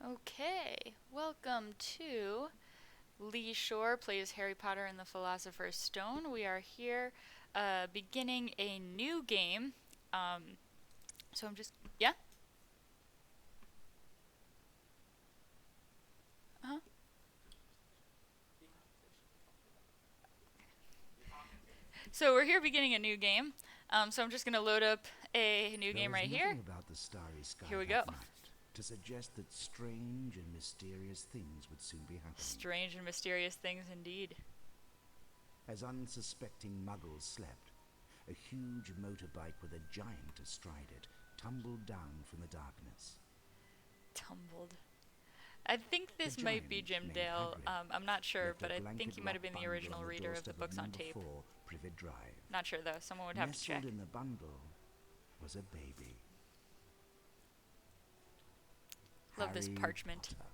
Okay, welcome to LeeShore plays Harry Potter and the Philosopher's Stone. We are here beginning a new game. Um, so I'm just, yeah? Uh-huh. So we're here beginning a new game. So I'm just going to load up a new There game was right nothing here. about the starry sky Here we go. that night to suggest that strange and mysterious things would soon be happening. Strange and mysterious things indeed. As unsuspecting muggles slept, a huge motorbike with a giant astride it tumbled down from the darkness. Tumbled. I think The this might be giant, Jim named Dale. Hagrid, I'm not sure, left but a I think he might have blanket-wrapped been the bundle original on the reader of the doorstep of books on number tape. 4, Privet Drive. Not sure though. Someone would have to check. Nestled in the bundle was a baby. Love this Harry parchment. Potter,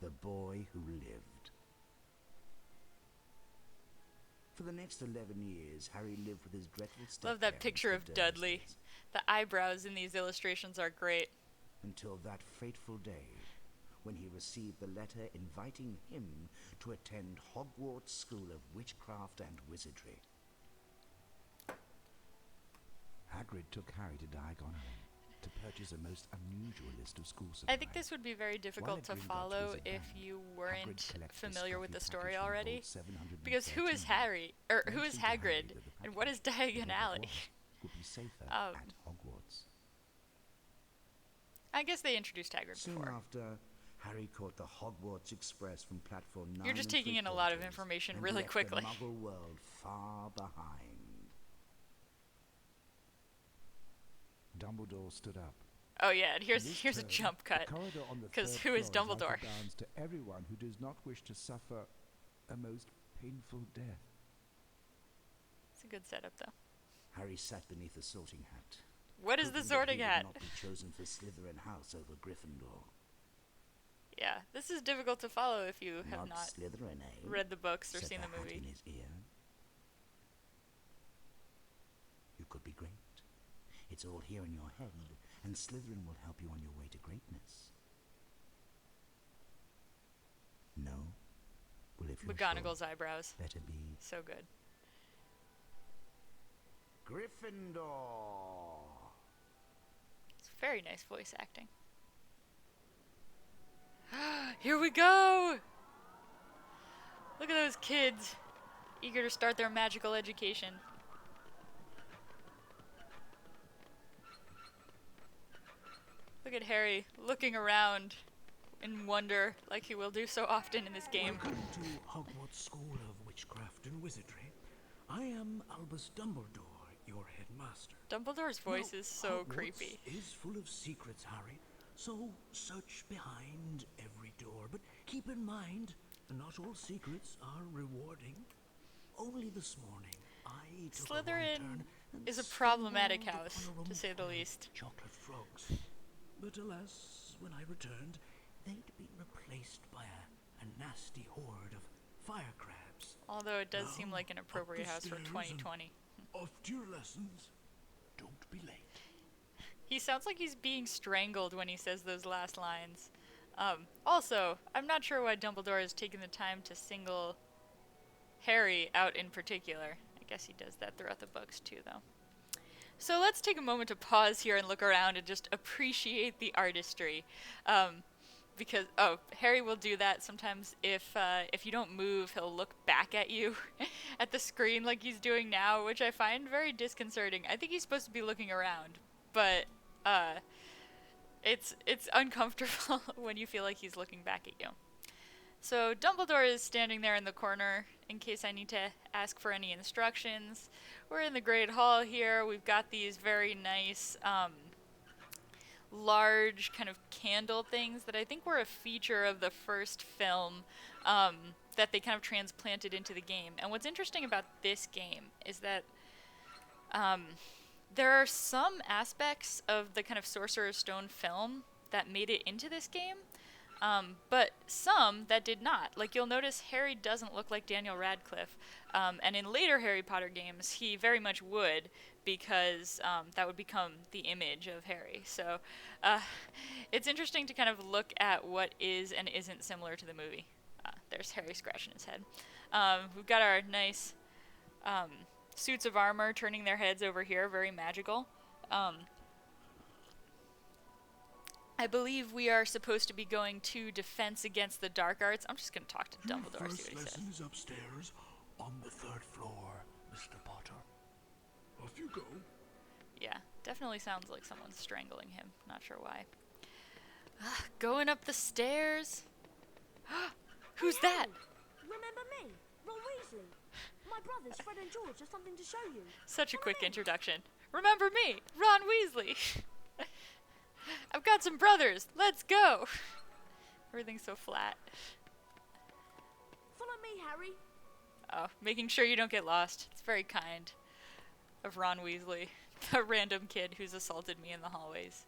the boy who lived. For the next 11 years, Harry lived with his dreadful Love that step-parents, picture the of Dudley. Dursleys, The eyebrows in these illustrations are great. until that fateful day when he received the letter inviting him to attend Hogwarts School of Witchcraft and Wizardry. Hagrid took Harry to Diagon Alley to purchase a most unusual list of school supplies. I think this would be very difficult to follow if you weren't familiar with the story already. Because who is Harry? Or who is Hagrid? And what is Diagon Alley? Would be safer Um, at Hogwarts. I guess they introduced Hagrid Soon before. after, Harry caught the Hogwarts Express from platform 9. You're just taking in a lot of information really quickly. The Muggle world far behind. Dumbledore stood up. Oh yeah, and here's a jump cut. Because who is Dumbledore? To everyone who does not wish to suffer a most painful death. It's a good setup though. Harry sat beneath a sorting hat. What is the hoping that sorting he would hat? not be chosen for Slytherin House over Gryffindor. Yeah, this is difficult to follow if you have not Slytherin, eh? read the books or Said seen the the hat movie. in his ear. You could be great. It's all here in your head, and Slytherin will help you on your way to greatness. No? Well, if you're McGonagall's sure, eyebrows. better be So good. Gryffindor. It's very nice voice acting. Here we go! Look at those kids, eager to start their magical education. Look at Harry looking around in wonder like he will do so often in this game. Welcome to Hogwarts School of Witchcraft and Wizardry. I am Albus Dumbledore, your headmaster. Dumbledore's voice Now, is so Hogwarts creepy. is full of secrets, Harry, so search behind every door. But keep in mind, not all secrets are rewarding. Only this morning, I took a wrong Slytherin turn and is a problematic stumbled house, upon a room to say the full of least. chocolate frogs. But alas, when I returned, they'd been replaced by a nasty horde of fire crabs. Although it does Now, seem like an up appropriate the house for stairs and 2020. Off to your lessons. Don't be late. He sounds like he's being strangled when he says those last lines. Also, I'm not sure why Dumbledore has taken the time to single Harry out in particular. I guess he does that throughout the books too, though. So let's take a moment to pause here and look around and just appreciate the artistry. Because Harry will do that sometimes. If you don't move, he'll look back at you at the screen like he's doing now, which I find very disconcerting. I think he's supposed to be looking around, but it's uncomfortable when you feel like he's looking back at you. So Dumbledore is standing there in the corner in case I need to ask for any instructions. We're in the Great Hall here. We've got these very nice large kind of candle things that I think were a feature of the first film that they kind of transplanted into the game. And what's interesting about this game is that there are some aspects of the kind of Sorcerer's Stone film that made it into this game, but some that did not. Like, you'll notice Harry doesn't look like Daniel Radcliffe, and in later Harry Potter games, he very much would, because that would become the image of Harry. So uh, it's interesting to kind of look at what is and isn't similar to the movie. There's Harry scratching his head. We've got our nice um, suits of armor turning their heads over here, very magical. I believe we are supposed to be going to Defense Against the Dark Arts. I'm just going to talk to Dumbledore, see what he says. Lesson is upstairs on the 3rd floor, Mr. Potter. Off you go. Yeah, definitely sounds like someone's strangling him. Not sure why. Going up the stairs. Who's that? Remember me? Ron Weasley. My brothers, Fred and George, have something to show you. Such a quick introduction. Remember me, Ron Weasley. I've got some brothers. Let's go. Everything's so flat. Follow me, Harry. Oh, making sure you don't get lost. It's very kind of Ron Weasley, the random kid who's assaulted me in the hallways.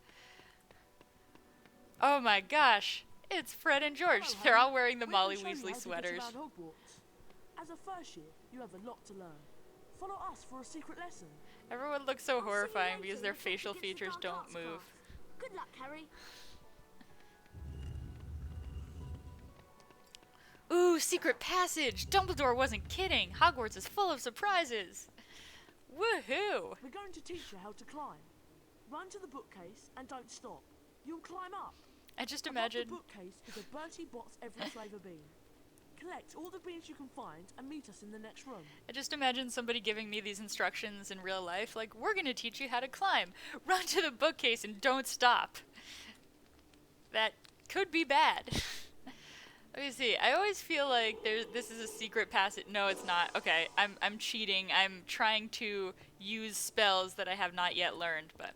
Oh my gosh, it's Fred and George. Hello, They're Harry. all wearing the We Molly can show you Weasley how to get sweaters. around Hogwarts. As a first year, you have a lot to learn. Follow us for a secret lesson. Everyone looks so I'll see you horrifying later because their when we facial get to the features Dark don't Arts move. class. Good luck, Harry. Ooh, secret passage! Dumbledore wasn't kidding. Hogwarts is full of surprises. Woohoo! We're going to teach you how to climb. Run to the bookcase and don't stop. You'll climb up. I just Above imagine. the bookcase is a Bertie Bott's every flavour bean. Collect all the beans you can find and meet us in the next room. I just imagine somebody giving me these instructions in real life, like, we're gonna teach you how to climb. Run to the bookcase and don't stop. That could be bad. Let me see. I always feel like this is a secret passage. No, it's not. Okay, I'm cheating. I'm trying to use spells that I have not yet learned, but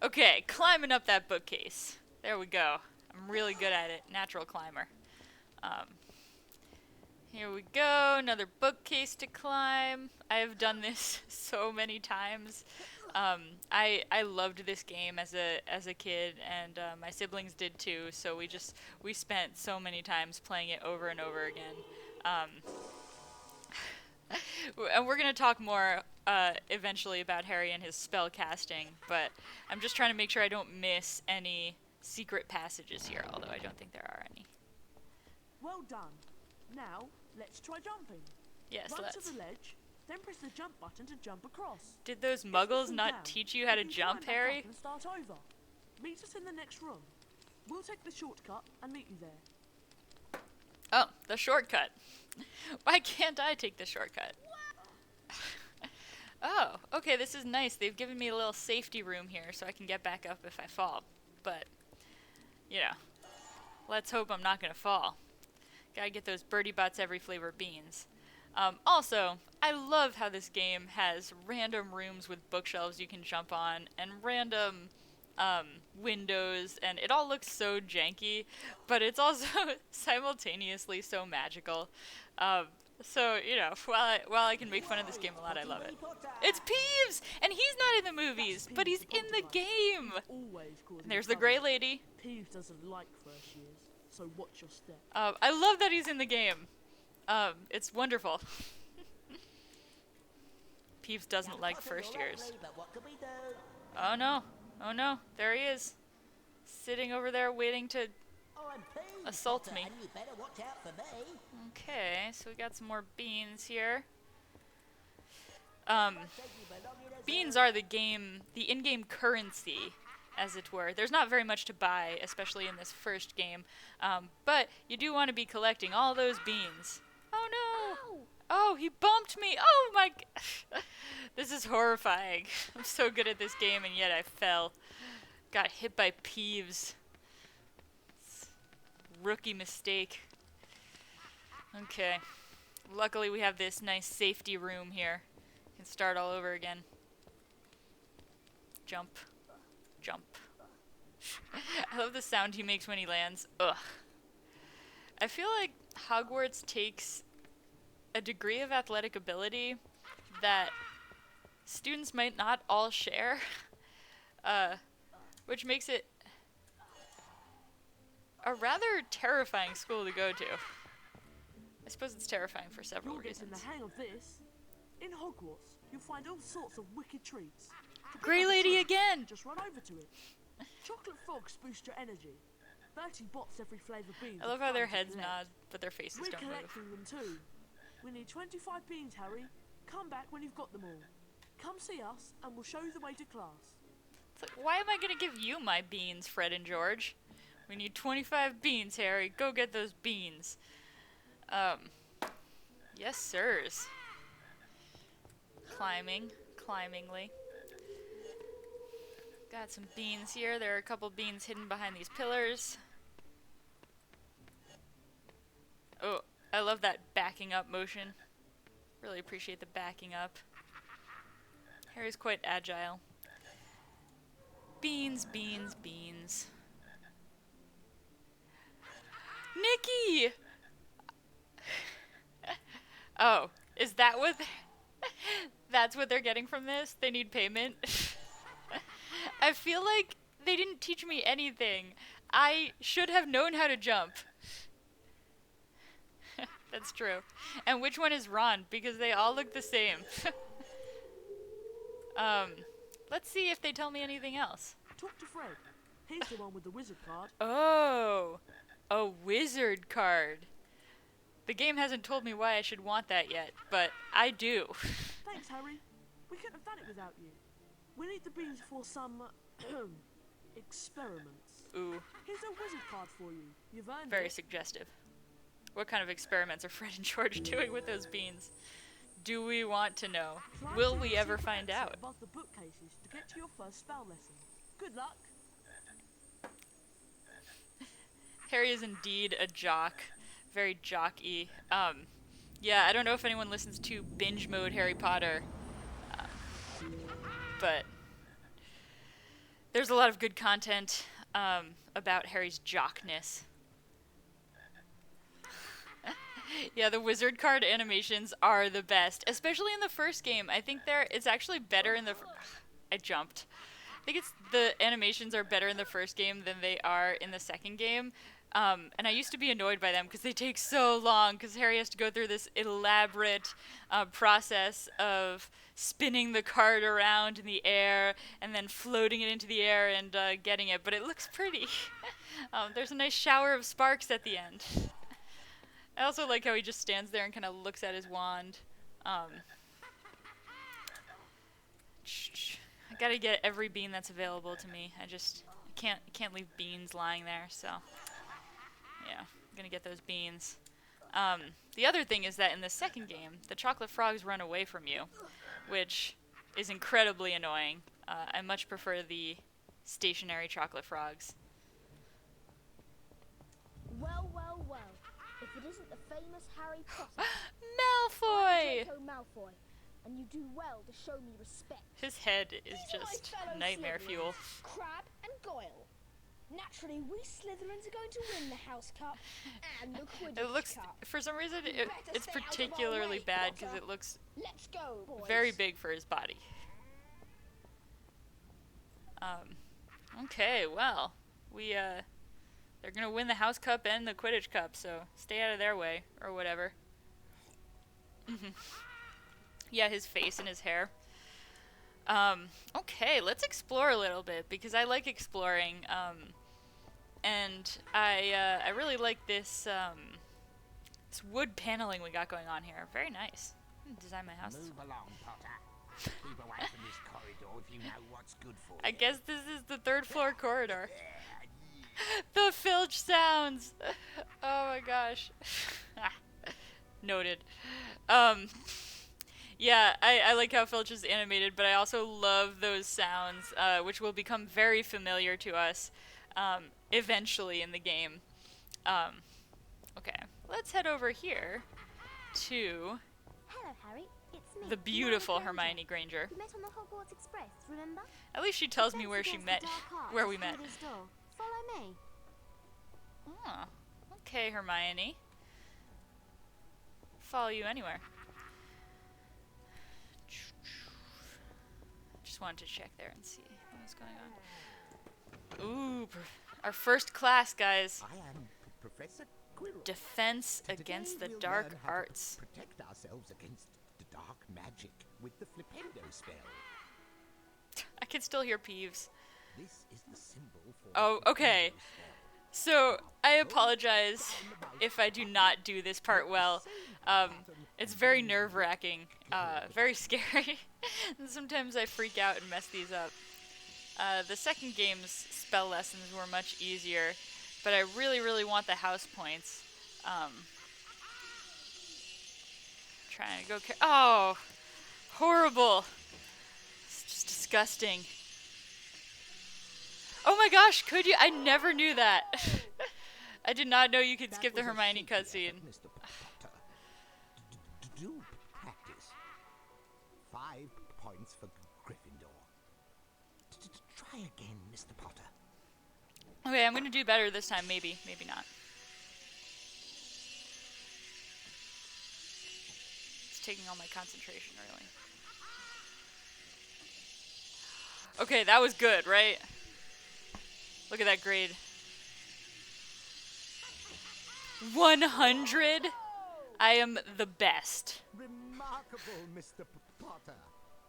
okay, climbing up that bookcase. There we go. I'm really good at it. Natural climber. Here we go. Another bookcase to climb. I have done this so many times. I loved this game as a kid, and my siblings did too. So we spent so many times playing it over and over again. And we're gonna talk more eventually about Harry and his spell casting, but I'm just trying to make sure I don't miss any secret passages here. Although I don't think there are any. Well done. Now, let's try jumping. Yes, Run let's. to the ledge, then press the jump button to jump across. Did those If you muggles fall not down, teach you how to can jump, climb back Harry? up and start over. Meet us in the next room. We'll take the shortcut and meet you there. Oh, the shortcut. Why can't I take the shortcut? Oh, okay, this is nice. They've given me a little safety room here so I can get back up if I fall. But, you know, let's hope I'm not going to fall. Gotta get those Birdie Bots every flavor beans. Also, I love how this game has random rooms with bookshelves you can jump on and random windows, and it all looks so janky, but it's also simultaneously so magical. So, you know, while I can make fun of this game a lot, I love it. It's Peeves! And he's not in the movies, but he's in the game! Always causing And there's the trouble. Grey Lady. Peeves doesn't like first years, so watch your step. I love that he's in the game. It's wonderful. Peeves doesn't like first years. Oh no. Oh no. There he is. Sitting over there waiting to assault me. Okay, so we got some more beans here. Beans are the in-game currency, as it were. There's not very much to buy, especially in this first game, but you do want to be collecting all those beans. Oh no! Oh, he bumped me! Oh my gosh! This is horrifying. I'm so good at this game and yet I fell. Got hit by Peeves. Rookie mistake. Okay. Luckily we have this nice safety room here. Can start all over again. Jump. Jump. I love the sound he makes when he lands. Ugh. I feel like Hogwarts takes a degree of athletic ability that students might not all share, which makes it a rather terrifying school to go to. I suppose it's terrifying for several You're getting reasons. the hang of this. In Hogwarts, you'll find all sorts of wicked treats. To pick Grey up a Lady treat, again! just run over to it. Chocolate frogs boost your energy. Bertie bots every flavour bean. I love how their heads nod, but their faces We're don't move. collecting them too. We need 25 beans, Harry. Come back when you've got them all. Come see us, and we'll show you the way to class. It's like, why am I gonna give you my beans, Fred and George? We need 25 beans, Harry. Go get those beans. Yes, sirs. Climbingly. Got some beans here. There are a couple beans hidden behind these pillars. Oh, I love that backing up motion. Really appreciate the backing up. Harry's quite agile. Beans, beans, beans. Nikki! Oh, is that what... That's what they're getting from this? They need payment? I feel like they didn't teach me anything. I should have known how to jump. That's true. And which one is Ron? Because they all look the same. Let's see if they tell me anything else. Talk to Fred. He's the one with the wizard card. Oh, a wizard card. The game hasn't told me why I should want that yet, but I do. Thanks, Harry. We couldn't have done it without you. We need the beans for some experiments. Ooh, Here's a wizard card for you. You've earned very it. suggestive. What kind of experiments are Fred and George doing with those beans? Do we want to know? Climb Will through we the ever secret find exit out? above the bookcases to get to your first spell lesson. Good luck. Harry is indeed a jock. Very jock-y. Yeah, I don't know if anyone listens to Binge Mode Harry Potter. But there's a lot of good content about Harry's jockness. Yeah, the wizard card animations are the best, especially in the first game. I think it's actually better in the... I jumped. I think the animations are better in the first game than they are in the second game. And I used to be annoyed by them because they take so long, because Harry has to go through this elaborate process of spinning the card around in the air and then floating it into the air and getting it. But it looks pretty. There's a nice shower of sparks at the end. I also like how he just stands there and kind of looks at his wand. I gotta get every bean that's available to me. I can't leave beans lying there, so yeah, I'm gonna get those beans. The other thing is that in the second game, the chocolate frogs run away from you, which is incredibly annoying. I much prefer the stationary chocolate frogs. Well, well, well. If it isn't the famous Harry Potter, Malfoy! Draco Malfoy, and you do well to show me respect. His head is These are my just fellow nightmare Slytherins, fuel. Crabbe and Goyle. Naturally, we Slytherins are going to win the House Cup and the Quidditch It looks, Cup. for some reason, You better it's stay out of our particularly way, bad because Potter. it looks Let's go, boys. very big for his body. Okay, well, they're gonna win the House Cup and the Quidditch Cup, so stay out of their way, or whatever. Yeah, his face and his hair. Okay, let's explore a little bit, because I like exploring, and I really like this, this wood paneling we got going on here. Very nice. Design my house. Move along, Potter. Keep away from this corridor if you know what's good for you. I guess this is the third floor corridor. The Filch sounds! Oh my gosh. Noted. Yeah, I like how Filch is animated, but I also love those sounds, which will become very familiar to us eventually in the game. Okay, let's head over here to Hello, Harry. It's me. the beautiful Hermione Hermione Granger. We met on the Hogwarts Express, remember? At least she tells me Fence where she against the met, dark arch where we met. through this door. Follow me. Oh, okay, Hermione. Follow you anywhere. Just wanted to check there and see what was going on. Ooh, our first class, guys. I am Professor Quirrell. Defense Today against the we'll dark learn how to arts. protect ourselves against dark magic with the Flipendo spell. I can still hear Peeves. This is the symbol for Oh, the okay. Flipendo spell. So, I apologize if I do not do this part well. It's very nerve-wracking, very scary, and sometimes I freak out and mess these up. The second game's spell lessons were much easier, but I really, really want the house points. Trying to go oh! Horrible! It's just disgusting. Oh my gosh, could you? I never knew that. I did not know you could skip the Hermione cutscene. Mr. Potter. Do practice. 5 points for Gryffindor. Try again, Mr. Potter. Okay, I'm gonna do better this time, maybe. Maybe not. It's taking all my concentration, really. Okay, that was good, right? Look at that grade. 100? I am the best. Remarkable, Mr. Potter.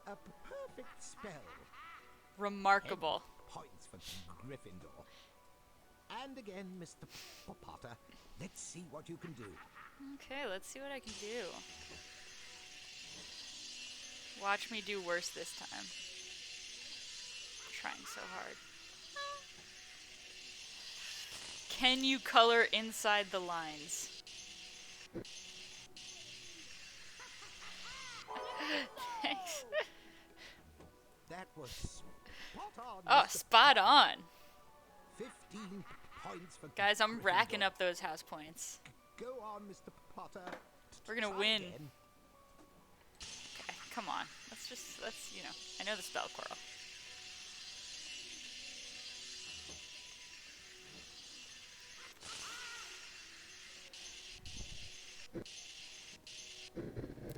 A perfect spell. Remarkable. 10 points for Gryffindor. And again, Mr. Potter. Let's see what you can do. Okay, let's see what I can do. Watch me do worse this time. Trying so hard. Can you color inside the lines? Thanks. That was spot on. Oh, Mr. spot on. 15 points for Guys, I'm Gryffindor. racking up those house points. Go on, Mr. Potter. We're gonna Try win. again. Okay, come on. Let's, you know, I know the spell, Coral.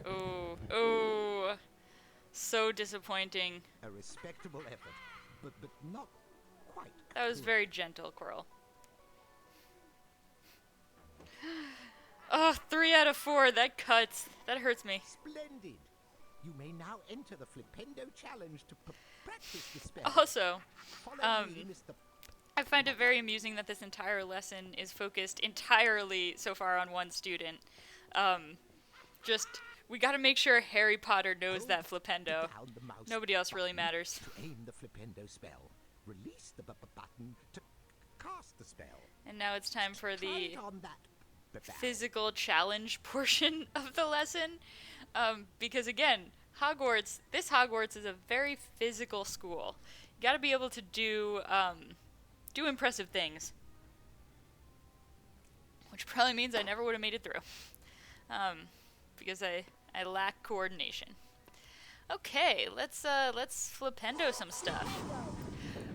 Ooh, ooh. So disappointing. A respectable effort, but not quite. That was good. very gentle, Coral. Oh, 3 out of 4. That cuts. That hurts me. Splendid. You may now enter the Flipendo challenge to practice the spell. Also, Follow me, Mr. I find it very amusing that this entire lesson is focused entirely so far on one student. We gotta make sure Harry Potter knows that Flipendo. Down the mouse Nobody else really button matters. To aim the Flipendo spell. Release the button to cast the spell. And now it's time for Try the it on that physical challenge portion of the lesson. Because again, this Hogwarts is a very physical school. You gotta be able to do impressive things. Which probably means I never would have made it through. Because I lack coordination. Okay, let's Flipendo some stuff.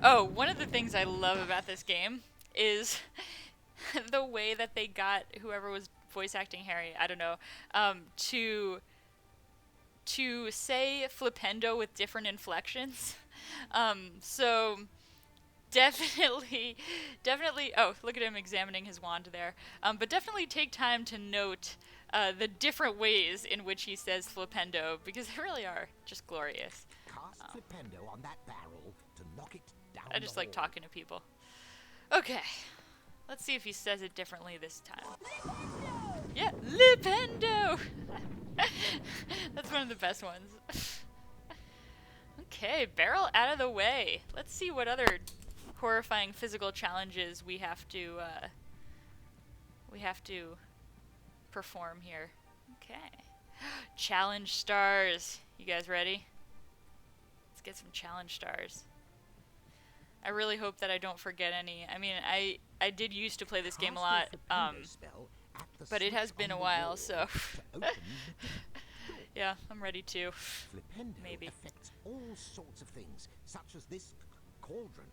Oh, one of the things I love about this game is the way that they got whoever was voice acting Harry, I don't know, to say Flipendo with different inflections. So definitely, oh, look at him examining his wand there. But definitely take time to note the different ways in which he says Flipendo, because they really are just glorious. Cast Flipendo on that barrel to knock it down. I just the like hall. talking to people. Okay, let's see if he says it differently this time. Yeah, Flipendo! That's one of the best ones. Okay, barrel out of the way. Let's see what other horrifying physical challenges we have to perform here. Okay. Challenge stars. You guys ready? Let's get some challenge stars. I really hope that I don't forget any. I mean, I did used to play this game a lot, Cast the Flipendo spell at the but it has switch been a on the while, wall so to open yeah, I'm ready to. Flipendo Maybe. affects all sorts of things, such as this cauldron.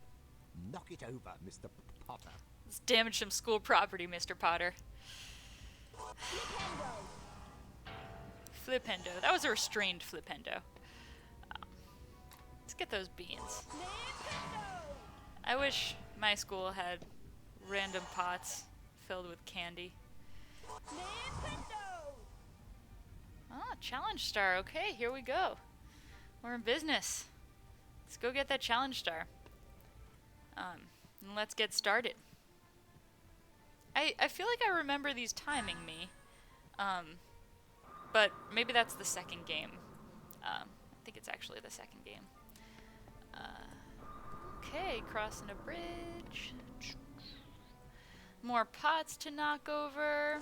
Knock it over, Mr. Potter. Let's damage some school property, Mr. Potter. Flipendo. That was a restrained Flipendo. Let's get those beans. I wish my school had random pots filled with candy. Ah, challenge star. Okay, here we go. We're in business. Let's go get that challenge star. And let's get started. I feel like I remember these timing me. But maybe that's the second game. I think it's actually the second game. Okay, crossing a bridge. More pots to knock over.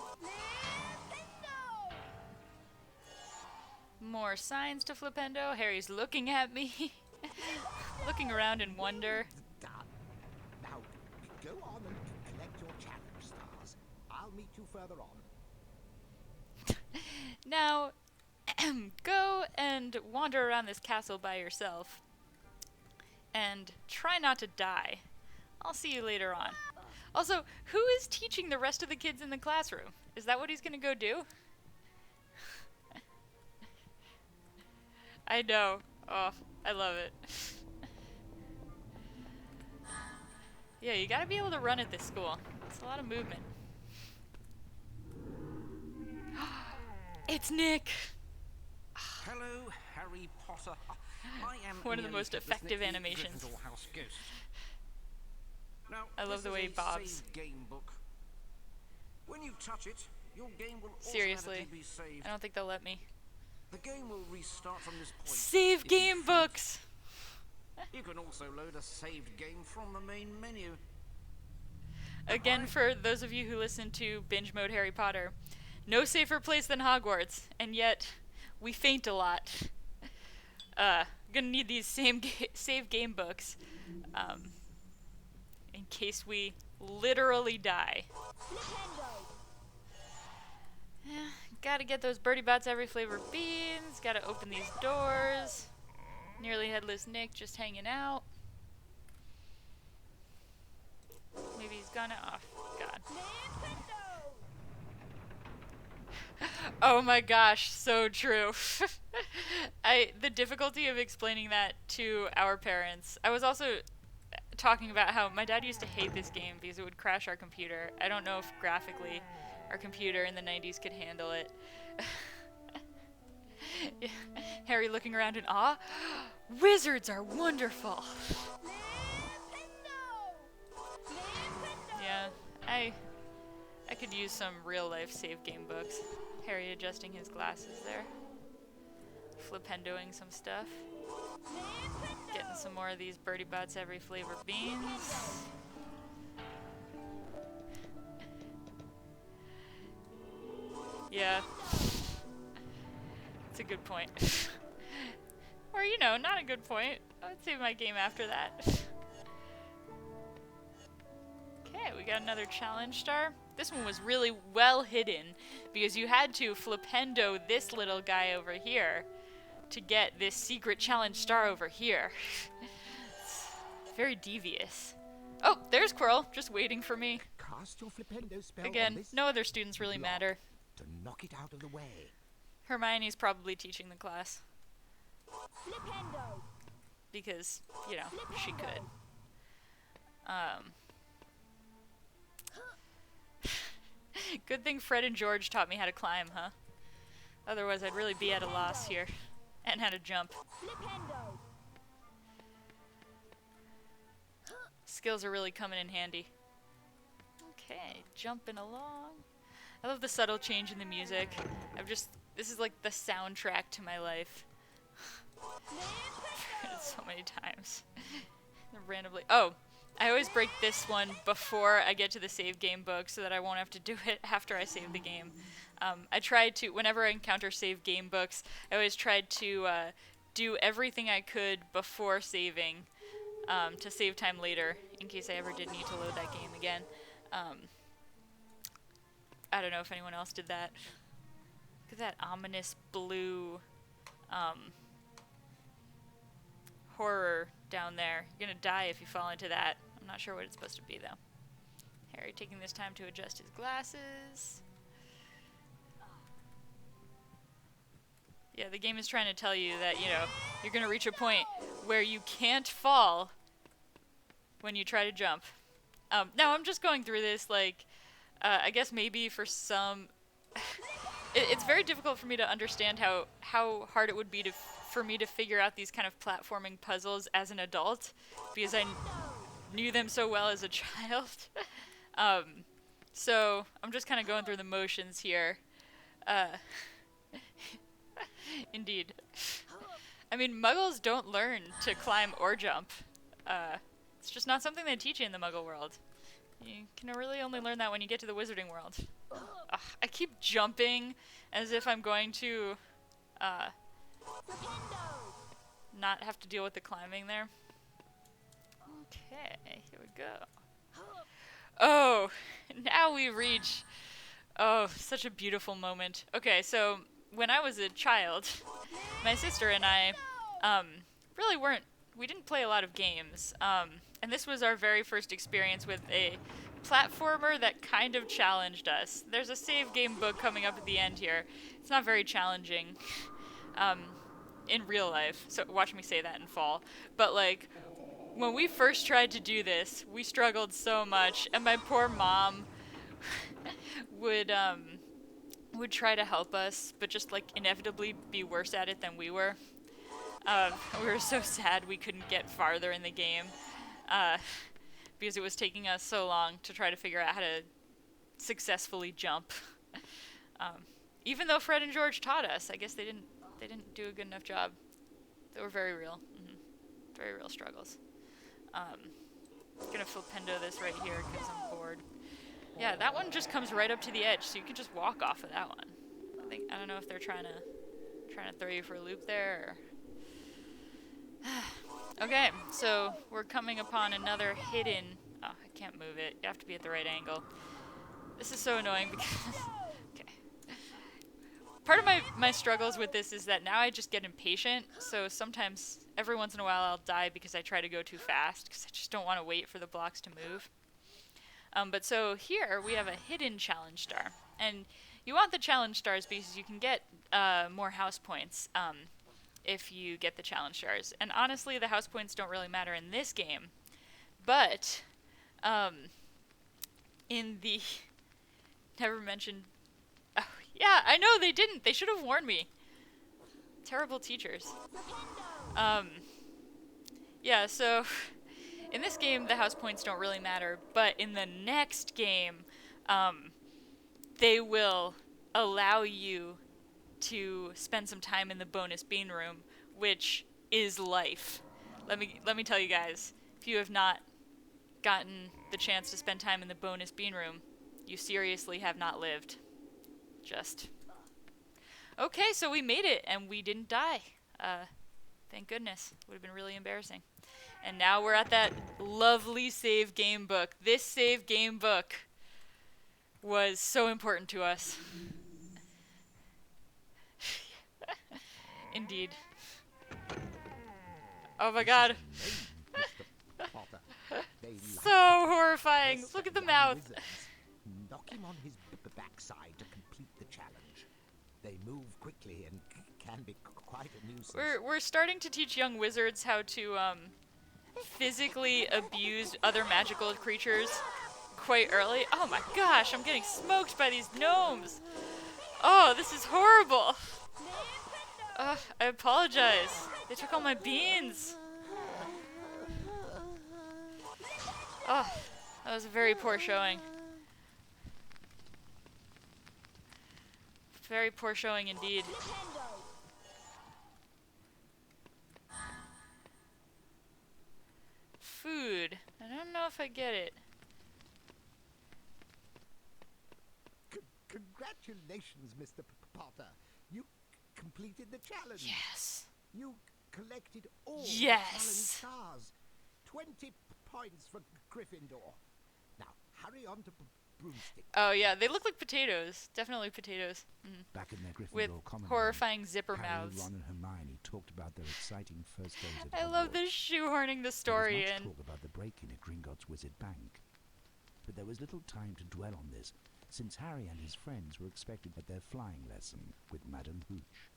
More signs to flipendo. Harry's looking at me. Looking around in wonder. Done. Now, go on and collect your challenge stars. I'll meet you further on. Now, go and wander around this castle by yourself. And try not to die. I'll see you later on. Also, who is teaching the rest of the kids in the classroom? Is that what he's gonna go do? I know. Oh, I love it. Yeah, you gotta be able to run at this school. It's a lot of movement. It's Nick! Hello, Harry Potter. I am One of the merely most Nicholas effective Nick, the animations. Gryffindor House ghost. Now, I love this the is way he a bobs. saved game book. When you touch it, your game will Seriously, automatically be saved. I don't think they'll let me. The game will restart from this point. Save if you game faint. books! You can also load a saved game from the main menu. Again, for those of you who listen to Binge Mode Harry Potter, no safer place than Hogwarts, and yet we faint a lot. Gonna need these save game books, in case we literally die. Yeah, gotta get those Birdie Bots every flavor beans, gotta open these doors. Nearly headless Nick just hanging out. Maybe he's gonna. Oh, God. Oh my gosh, so true. The difficulty of explaining that to our parents. I was also talking about how my dad used to hate this game because it would crash our computer. I don't know if graphically our computer in the 90s could handle it. Yeah. Harry looking around in awe. Wizards are wonderful. Yeah, I could use some real life save game books. Harry adjusting his glasses there. Flipendoing some stuff. Getting some more of these Birdie Bots every flavor beans. Yeah. It's a good point. Or, you know, not a good point. I would save my game after that. Okay, we got another challenge star. This one was really well hidden because you had to flipendo this little guy over here to get this secret challenge star over here. It's very devious. Oh, there's Quirrell, just waiting for me. Cast your flipendo spell on Again, this no other students really block matter. to knock it out of the way. Hermione's probably teaching the class Flipendo. because, you know, she could. Good thing Fred and George taught me how to climb, huh? Otherwise, I'd really be at a loss here. And how to jump. Flipendo. Skills are really coming in handy. Okay, jumping along. I love the subtle change in the music. This is like the soundtrack to my life. I've heard it so many times. Randomly. Oh, I always break this one before I get to the save game book so that I won't have to do it after I save the game. I try to, whenever I encounter save game books, I always tried to do everything I could before saving to save time later in case I ever did need to load that game again. I don't know if anyone else did that. Look at that ominous blue horror down there. You're gonna die if you fall into that. I'm not sure what it's supposed to be though. Harry taking this time to adjust his glasses. Yeah, the game is trying to tell you that, you know, you're gonna reach a point where you can't fall when you try to jump. Now I'm just going through this like, I guess maybe for some, it's very difficult for me to understand how hard it would be for me to figure out these kind of platforming puzzles as an adult, because I knew them so well as a child. um, so I'm just kind of going through the motions here. Uh, Indeed. I mean, Muggles don't learn to climb or jump. It's just not something they teach you in the Muggle world. You can really only learn that when you get to the Wizarding world. Ugh, I keep jumping as if I'm going to uh, not have to deal with the climbing there. Okay, here we go. Oh, now we reach... Oh, such a beautiful moment. Okay, so when I was a child, my sister and I really weren't... We didn't play a lot of games. And this was our very first experience with a platformer that kind of challenged us. There's a save game book coming up at the end here. It's not very challenging in real life, so watch me say that and fall. But like, when we first tried to do this, we struggled so much, and my poor mom would try to help us, but just like inevitably be worse at it than we were. We were so sad we couldn't get farther in the game, because it was taking us so long to try to figure out how to successfully jump. Even though Fred and George taught us, I guess they didn't do a good enough job. They were very real, very real struggles. I'm gonna flipendo this right here because I'm bored. Yeah, that one just comes right up to the edge, so you can just walk off of that one. I don't know if they're trying to throw you for a loop there. Okay, so we're coming upon another hidden... Oh, I can't move it. You have to be at the right angle. This is so annoying because... Okay. Part of my struggles with this is that now I just get impatient, so sometimes, every once in a while, I'll die because I try to go too fast, because I just don't want to wait for the blocks to move. But so here, we have a hidden challenge star. And you want the challenge stars because you can get more house points if you get the challenge stars. And honestly, the house points don't really matter in this game. But in the... Never mentioned... Oh, yeah, I know, they didn't. They should have warned me. Terrible teachers. Yeah, so... In this game, the house points don't really matter, but in the next game, they will allow you to spend some time in the bonus bean room, which is life. Let me tell you guys, if you have not gotten the chance to spend time in the bonus bean room, you seriously have not lived. Just... Okay, so we made it, and we didn't die. Thank goodness. Would have been really embarrassing. And now we're at that lovely save game book. This save game book was so important to us. Indeed. Oh my god. So horrifying. Look at the mouth. Knock him on his backside to complete the challenge. They move quickly and can be quite a nuisance. We're starting to teach young wizards how to physically abuse other magical creatures quite early. Oh my gosh, I'm getting smoked by these gnomes. Oh, this is horrible. I apologize. They took all my beans. Oh, that was a very poor showing. Very poor showing indeed. Food. I don't know if I get it. Congratulations, Mr. Potter. You completed the challenge. Yes. You collected all the Yes. challenge stars. 20 points for Gryffindor. Now, hurry on to Broomstick. Oh yeah, they look like potatoes. Definitely potatoes. Back in their Gryffindor With common horrifying zipper Harry, mouths. Ron, and Hermione talked about their exciting first days at I love Hogwarts. this shoehorning the story There was in. much talk about the break-in at Gringotts Wizard Bank. But there was little time to dwell on this, since Harry and his friends were expected at their flying lesson with Madame Hooch.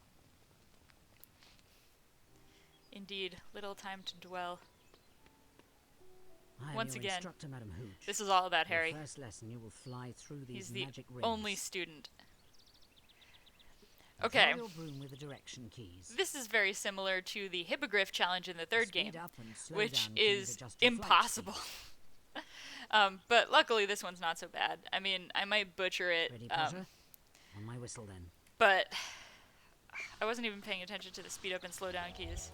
Indeed, little time to dwell. I am Once your again, instructor, Madam Hooch. This is all about Your Harry. first lesson, you will fly through these He's the magic rings. only student. Okay. Control your broom with the direction keys. This is very similar to the Hippogriff challenge in the third game, Speed up and slow which down keys is adjust your flight impossible. speed. But luckily this one's not so bad. I mean, I might butcher it, Ready, Potter? On my whistle then. but I wasn't even paying attention to the speed up and slow down keys.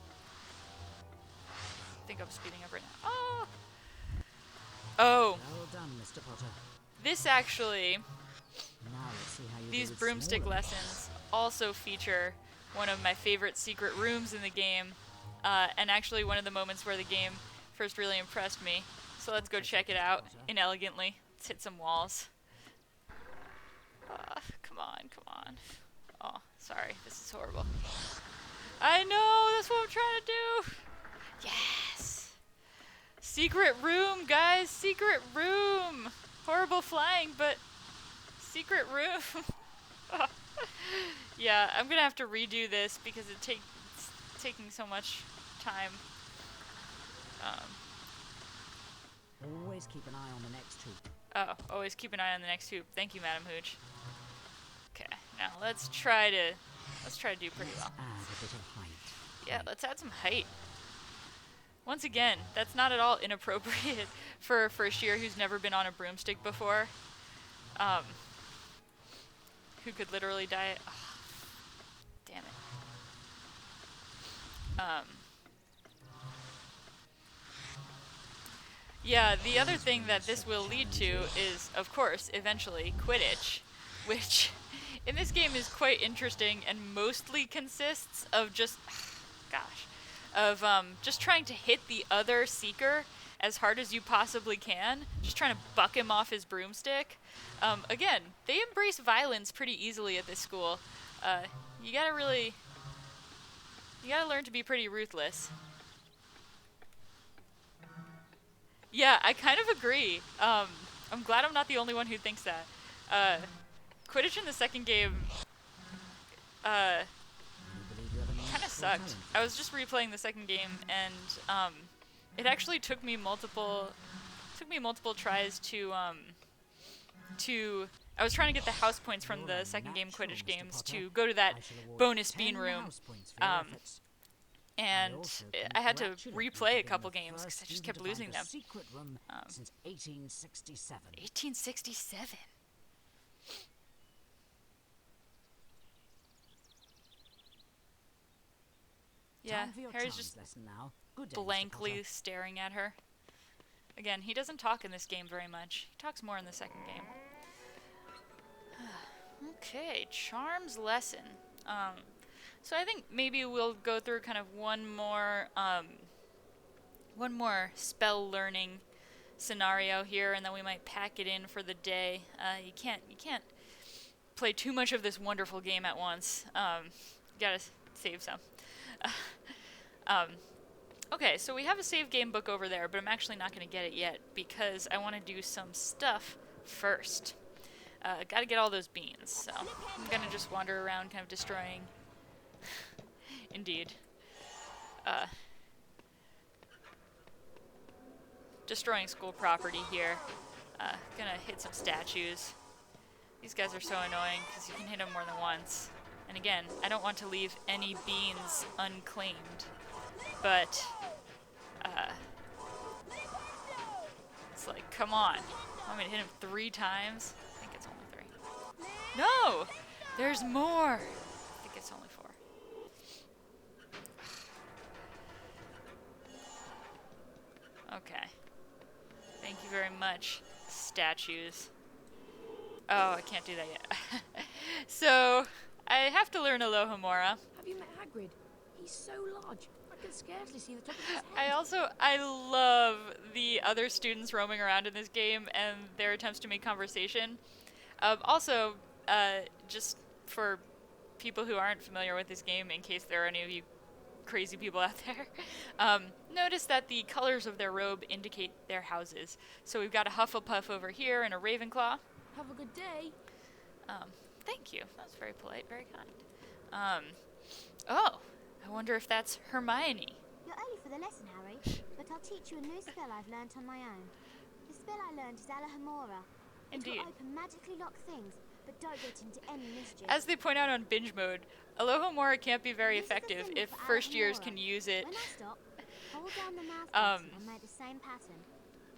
I think I'm speeding up right now. Oh! Oh, Well done, Mr. Potter. this actually, Now let's see how you these do with broomstick smaller lessons also feature one of my favorite secret rooms in the game, and actually one of the moments where the game first really impressed me. So let's go check it out inelegantly. Let's hit some walls. Come on, come on. Oh, sorry, this is horrible. I know, that's what I'm trying to do. Yes! Secret room, guys, secret room. Horrible flying, but secret room. Yeah, I'm gonna have to redo this because it's taking so much time. Always keep an eye on the next hoop. Oh, always keep an eye on the next hoop. Thank you, Madam Hooch. Okay, now let's try to do pretty well. Add a bit of height. Yeah, let's add some height. Once again, that's not at all inappropriate for a first year who's never been on a broomstick before. Who could literally die. Oh, damn it. Yeah, the other thing that this will lead to is, of course, eventually Quidditch, which in this game is quite interesting and mostly consists of just, just trying to hit the other seeker as hard as you possibly can, just trying to buck him off his broomstick. Again, they embrace violence pretty easily at this school. You gotta learn to be pretty ruthless. Yeah, I kind of agree. I'm glad I'm not the only one who thinks that. Quidditch in the second game kind of sucked. I was just replaying the second game, and it actually took me multiple tries to I was trying to get the house points from the second game Quidditch games to go to that bonus bean room. And I had to replay a couple games because I just kept losing them. Secret room since 1867. 1867. Yeah, Time for your Harry's charms just lesson now. Good day, Mr. blankly Potter. staring at her. Again, he doesn't talk in this game very much. He talks more in the second game. Okay, charms lesson. So I think maybe we'll go through kind of one more spell learning scenario here, and then we might pack it in for the day. You can't play too much of this wonderful game at once. You gotta save some. Okay, so we have a save game book over there, but I'm actually not going to get it yet because I want to do some stuff first. Gotta get all those beans, so I'm going to just wander around kind of destroying... Indeed. Destroying school property here. Gonna hit some statues. These guys are so annoying because you can hit them more than once. And again, I don't want to leave any beans unclaimed, but it's like, come on. Want me to hit him 3 times? I think it's only 3. No! There's more! I think it's only 4. Okay. Thank you very much, statues. Oh, I can't do that yet. So, I have to learn Alohomora. Have you met Hagrid? He's so large, I can scarcely see the top of his head. I love the other students roaming around in this game and their attempts to make conversation. Also, just for people who aren't familiar with this game, in case there are any of you crazy people out there, notice that the colors of their robe indicate their houses. So we've got a Hufflepuff over here and a Ravenclaw. Have a good day. Thank you. That's very polite, very kind. Oh, I wonder if that's Hermione. You're early for the lesson, Harry, but I'll teach you a new spell I've learnt on my own. The spell I learned is Alohomora. It Indeed. will open magically locked things but don't get into any mischief. As they point out on binge mode, Alohomora can't be very This is the effective symbol if for first years Alohomora. can use it When I stop, hold down the mouse Um, button and make the same pattern.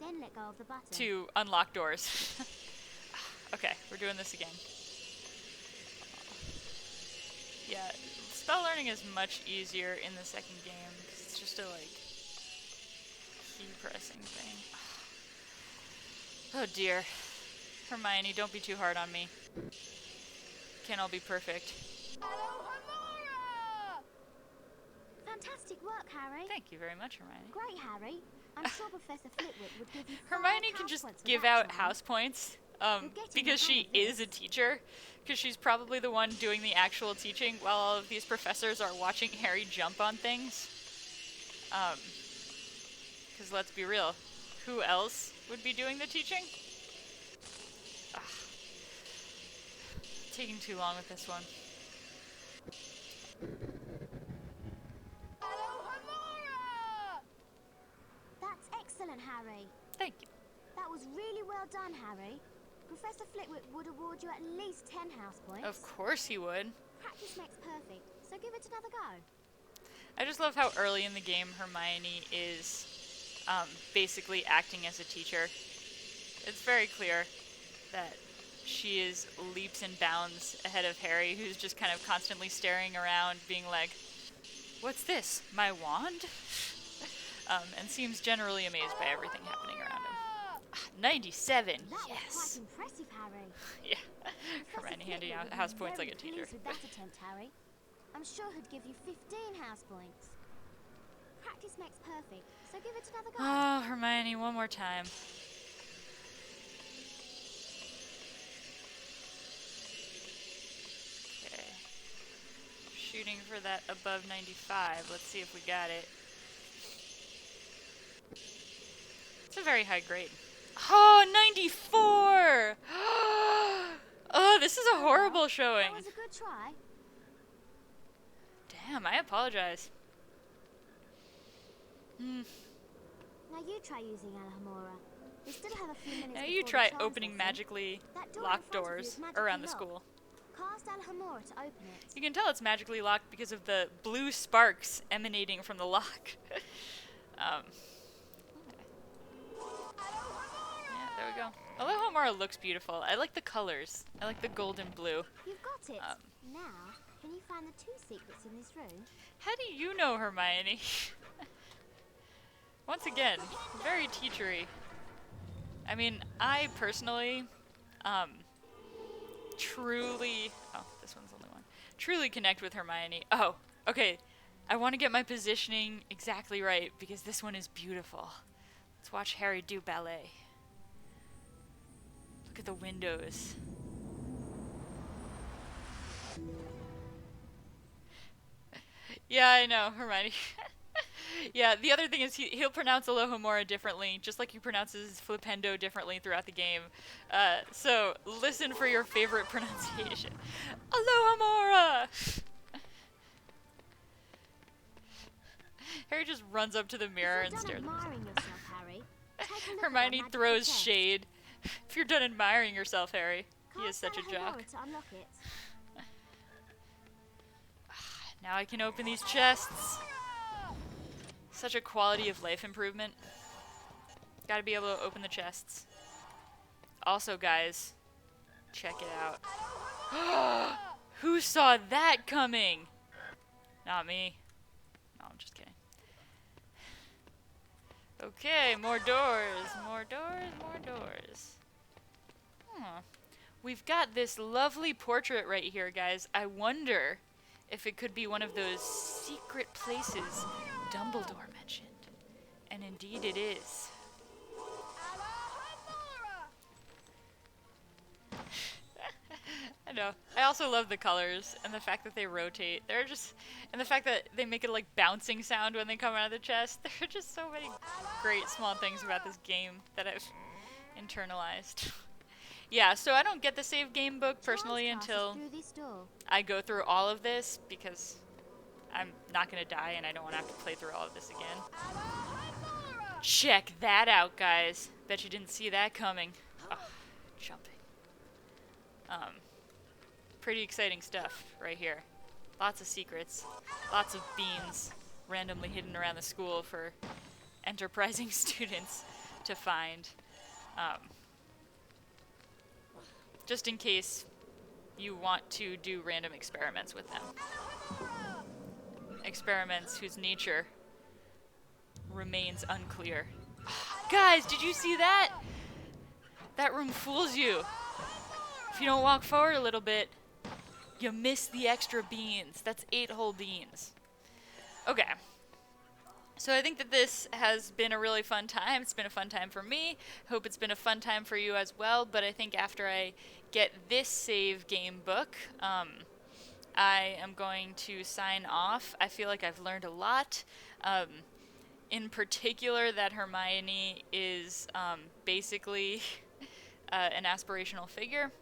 Then let go of the button. to unlock doors. Okay, we're doing this again. Yeah, spell learning is much easier in the second game, 'cause it's just a, like, key pressing thing. Oh dear. Hermione, don't be too hard on me. Can't all be perfect. Fantastic work, Harry. Thank you very much, Hermione. Great, Harry. I'm sure Professor Flitwick would give you 5 Hermione can house just points for give that out try. house points, You're getting because the hang she of is a this. teacher, because she's probably the one doing the actual teaching while all of these professors are watching Harry jump on things. Because let's be real, who else would be doing the teaching? Ugh. Taking too long with this one. That's excellent, Harry. Thank you. That was really well done, Harry. Professor Flitwick would award you at least 10 house points. Of course he would. Practice makes perfect, so give it another go. I just love how early in the game Hermione is basically acting as a teacher. It's very clear that she is leaps and bounds ahead of Harry, who's just kind of constantly staring around, being like, "What's this? My wand?" And seems generally amazed by everything happening around him. 97, That was yes. quite impressive, Harry. Yeah, Professor Hermione handing Flitwick out would be house points very like a teacher. pleased with that attempt, Harry. I'm sure he'd give you 15 house points. Practice makes perfect, so give it another go. Oh, Hermione, one more time. Okay. Shooting for that above 95. Let's see if we got it. It's a very high grade. Oh, 94! Oh, this is a horrible showing. That was a good try. Damn, I apologize. Now you try using Alohomora. We still have a few minutes Now before you the try charms opening lesson. magically That door in locked front of you doors is magically around the locked. school. Cast Alohomora to open it. You can tell it's magically locked because of the blue sparks emanating from the lock. Yeah, there we go. Alohomora looks beautiful. I like the colors. I like the gold and blue. You've got it. Um, Now, can you find the 2 secrets in this room? How do you know, Hermione? Once again, very teachery. I mean, I personally, truly... Oh, this one's the only one. Truly connect with Hermione. Oh, okay. I want to get my positioning exactly right because this one is beautiful. Let's watch Harry do ballet. Look at the windows. Yeah, I know, Hermione. Yeah, the other thing is he'll pronounce Alohomora differently, just like he pronounces Flipendo differently throughout the game. So listen for your favorite pronunciation. Alohomora! Harry just runs up to the mirror If and you're done stares at himself. admiring yourself, Harry, take a look at Hermione that magical throws chest. shade. If you're done admiring yourself, Harry. He is Cast such a Alohomora jock. to unlock it. Now I can open these chests. Such a quality of life improvement. Gotta be able to open the chests. Also, guys, check it out. Who saw that coming? Not me. No, I'm just kidding. Okay, more doors, more doors, more doors. We've got this lovely portrait right here, guys. I wonder if it could be one of those secret places Dumbledore mentioned. And indeed it is. I know. I also love the colors and the fact that they rotate. They're just, and the fact that they make it like bouncing sound when they come out of the chest. There are just so many great small things about this game that I've internalized. Yeah, so I don't get the save game book personally Charms passes until through this door. I go through all of this because I'm not gonna die and I don't want to have to play through all of this again. Check that out, guys. Bet you didn't see that coming. Oh, jumping. Pretty exciting stuff right here. Lots of secrets, lots of beans randomly hidden around the school for enterprising students to find. Just in case you want to do random experiments with them. Experiments whose nature remains unclear. Guys, did you see that? That room fools you. If you don't walk forward a little bit, you miss the extra beans. That's 8 whole beans. Okay. So I think that this has been a really fun time. It's been a fun time for me. Hope it's been a fun time for you as well. But I think after I get this save game book, I am going to sign off. I feel like I've learned a lot. In particular, that Hermione is basically an aspirational figure.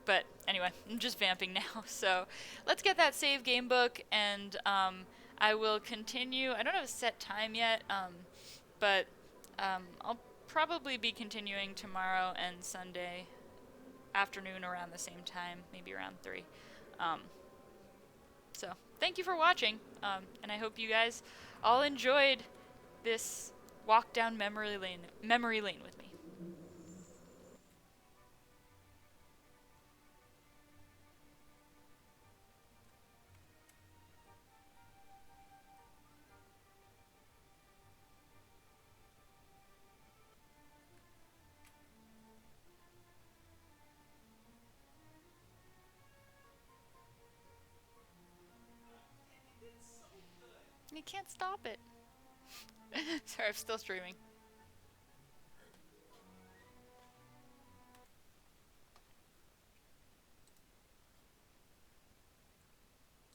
But anyway, I'm just vamping now. So let's get that save game book, and I will continue. I don't have a set time yet, but I'll probably be continuing tomorrow and Sunday afternoon around the same time, maybe around 3. So thank you for watching, and I hope you guys all enjoyed this walk down memory lane with me. You can't stop it. Sorry, I'm still streaming.